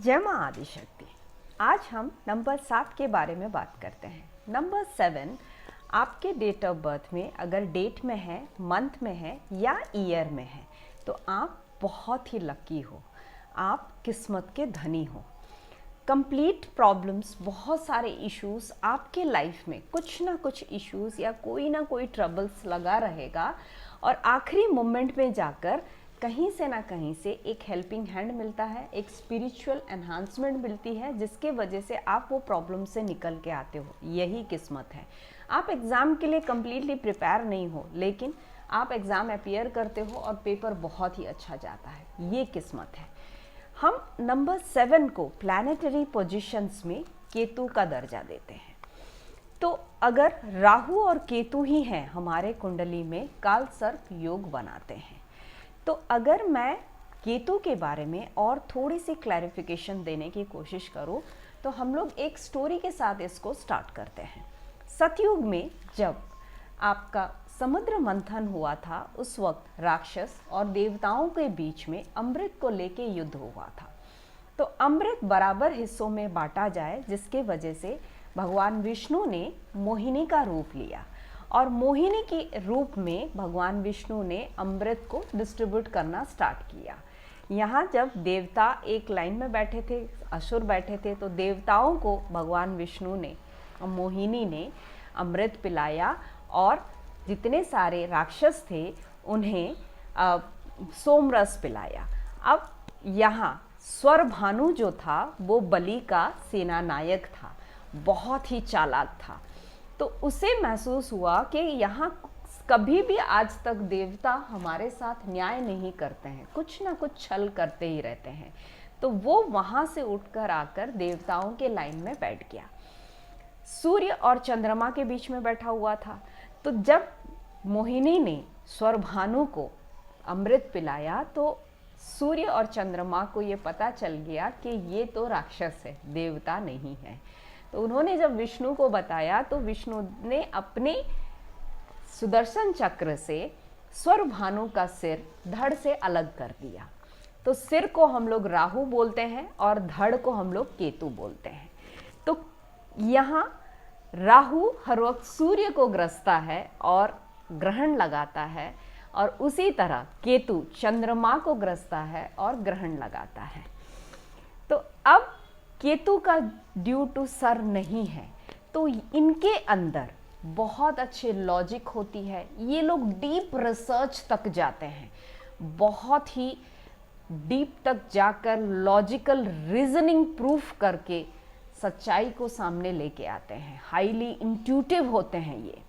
जय माँ आदिशक्ति। आज हम नंबर 7 के बारे में बात करते हैं। नंबर 7 आपके डेट ऑफ बर्थ में अगर डेट में है, मंथ में है या ईयर में है तो आप बहुत ही लकी हो, आप किस्मत के धनी हो। कंप्लीट प्रॉब्लम्स, बहुत सारे इश्यूज आपके लाइफ में, कुछ ना कुछ इश्यूज या कोई ना कोई ट्रबल्स लगा रहेगा और आखिरी मोमेंट में जाकर कहीं से ना कहीं से एक हेल्पिंग हैंड मिलता है, एक स्पिरिचुअल एनहांसमेंट मिलती है जिसके वजह से आप वो प्रॉब्लम से निकल के आते हो। यही किस्मत है। आप एग्ज़ाम के लिए कम्प्लीटली प्रिपेयर नहीं हो लेकिन आप एग्ज़ाम अपीयर करते हो और पेपर बहुत ही अच्छा जाता है, ये किस्मत है। हम नंबर 7 को प्लैनेटरी पोजीशंस में केतु का दर्जा देते हैं। तो अगर राहु और केतु ही हैं हमारे कुंडली में, काल सर्प योग बनाते हैं। तो अगर मैं केतु के बारे में और थोड़ी सी क्लैरिफिकेशन देने की कोशिश करूं तो हम लोग एक स्टोरी के साथ इसको स्टार्ट करते हैं। सतयुग में जब आपका समुद्र मंथन हुआ था उस वक्त राक्षस और देवताओं के बीच में अमृत को लेके युद्ध हुआ था। तो अमृत बराबर हिस्सों में बांटा जाए जिसके वजह से भगवान विष्णु ने मोहिनी का रूप लिया और मोहिनी के रूप में भगवान विष्णु ने अमृत को डिस्ट्रीब्यूट करना स्टार्ट किया। यहाँ जब देवता एक लाइन में बैठे थे, असुर बैठे थे, तो देवताओं को भगवान विष्णु ने, मोहिनी ने अमृत पिलाया और जितने सारे राक्षस थे उन्हें सोमरस पिलाया। अब यहाँ स्वरभानु जो था वो बलि का सेना नायक था, बहुत ही चालाक था। तो उसे महसूस हुआ कि यहाँ कभी भी आज तक देवता हमारे साथ न्याय नहीं करते हैं, कुछ ना कुछ छल करते ही रहते हैं। तो वो वहाँ से उठकर आकर देवताओं के लाइन में बैठ गया। सूर्य और चंद्रमा के बीच में बैठा हुआ था। तो जब मोहिनी ने स्वरभानु को अमृत पिलाया तो सूर्य और चंद्रमा को ये पता चल गया कि ये तो राक्षस है, देवता नहीं है। तो उन्होंने जब विष्णु को बताया तो विष्णु ने अपने सुदर्शन चक्र से स्वरभानु का सिर धड़ से अलग कर दिया। तो सिर को हम लोग राहु बोलते हैं और धड़ को हम लोग केतु बोलते हैं। तो यहाँ राहु हर वक्त सूर्य को ग्रसता है और ग्रहण लगाता है और उसी तरह केतु चंद्रमा को ग्रसता है और ग्रहण लगाता है। तो अब केतु का ड्यू टू सर नहीं है तो इनके अंदर बहुत अच्छे लॉजिक होती है। ये लोग डीप रिसर्च तक जाते हैं, बहुत ही डीप तक जाकर लॉजिकल रीजनिंग प्रूफ करके सच्चाई को सामने लेके आते हैं। हाईली इंट्यूटिव होते हैं ये।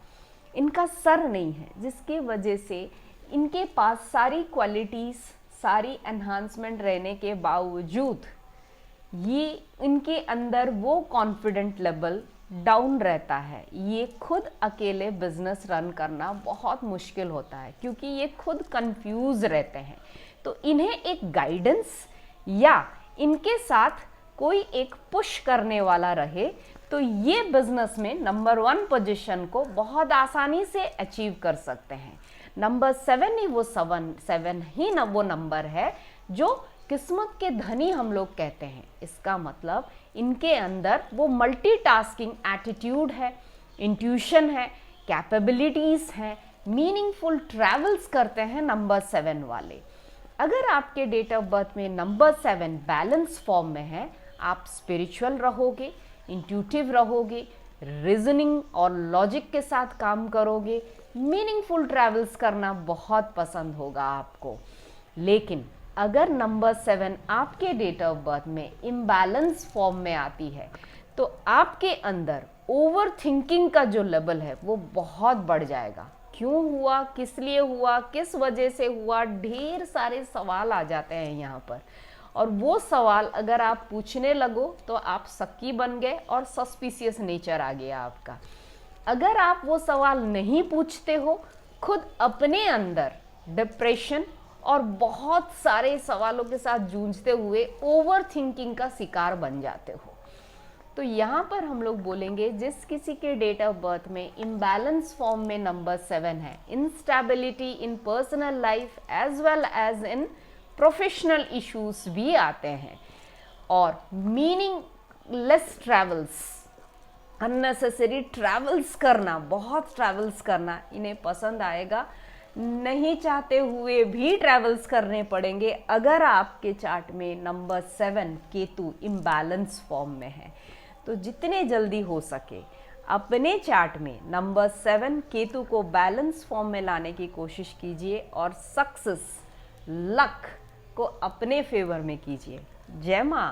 इनका सर नहीं है जिसकी वजह से इनके पास सारी क्वालिटीज़, सारी एनहांसमेंट रहने के बावजूद ये इनके अंदर वो कॉन्फिडेंट लेवल डाउन रहता है। ये खुद अकेले बिजनेस रन करना बहुत मुश्किल होता है क्योंकि ये खुद कंफ्यूज रहते हैं। तो इन्हें एक गाइडेंस या इनके साथ कोई एक पुश करने वाला रहे तो ये बिजनेस में नंबर 1 पोजीशन को बहुत आसानी से अचीव कर सकते हैं। नंबर 7 ही वो 7 ही वो नंबर है जो किस्मत के धनी हम लोग कहते हैं। इसका मतलब इनके अंदर वो मल्टीटास्किंग एटीट्यूड है, इंट्यूशन है, कैपेबिलिटीज़ हैं, मीनिंगफुल ट्रैवल्स करते हैं नंबर 7 वाले। अगर आपके डेट ऑफ बर्थ में नंबर 7 बैलेंस फॉर्म में है, आप स्पिरिचुअल रहोगे, इंट्यूटिव रहोगे, रीजनिंग और लॉजिक के साथ काम करोगे, मीनिंगफुल ट्रैवल्स करना बहुत पसंद होगा आपको। लेकिन अगर नंबर 7 आपके डेट ऑफ बर्थ में इम्बैलेंस फॉर्म में आती है तो आपके अंदर ओवर थिंकिंग का जो लेवल है वो बहुत बढ़ जाएगा। क्यों हुआ, किस लिए हुआ, किस वजह से हुआ, ढेर सारे सवाल आ जाते हैं यहाँ पर। और वो सवाल अगर आप पूछने लगो तो आप शक्की बन गए और सस्पिशियस नेचर आ गया आपका। अगर आप वो सवाल नहीं पूछते हो, खुद अपने अंदर डिप्रेशन और बहुत सारे सवालों के साथ जूझते हुए ओवर थिंकिंग का शिकार बन जाते हो। तो यहाँ पर हम लोग बोलेंगे जिस किसी के डेट ऑफ बर्थ में इम्बैलेंस फॉर्म में नंबर 7 है, instability in personal life as well as in professional issues भी आते हैं और मीनिंगलेस ट्रैवल्स, अननेसेसरी ट्रैवल्स करना, बहुत ट्रैवल्स करना इन्हें पसंद आएगा। नहीं चाहते हुए भी ट्रैवल्स करने पड़ेंगे अगर आपके चार्ट में नंबर 7 केतु इम्बैलेंस फॉर्म में है। तो जितने जल्दी हो सके अपने चार्ट में नंबर 7 केतु को बैलेंस फॉर्म में लाने की कोशिश कीजिए और सक्सेस, लक को अपने फेवर में कीजिए। जय मां।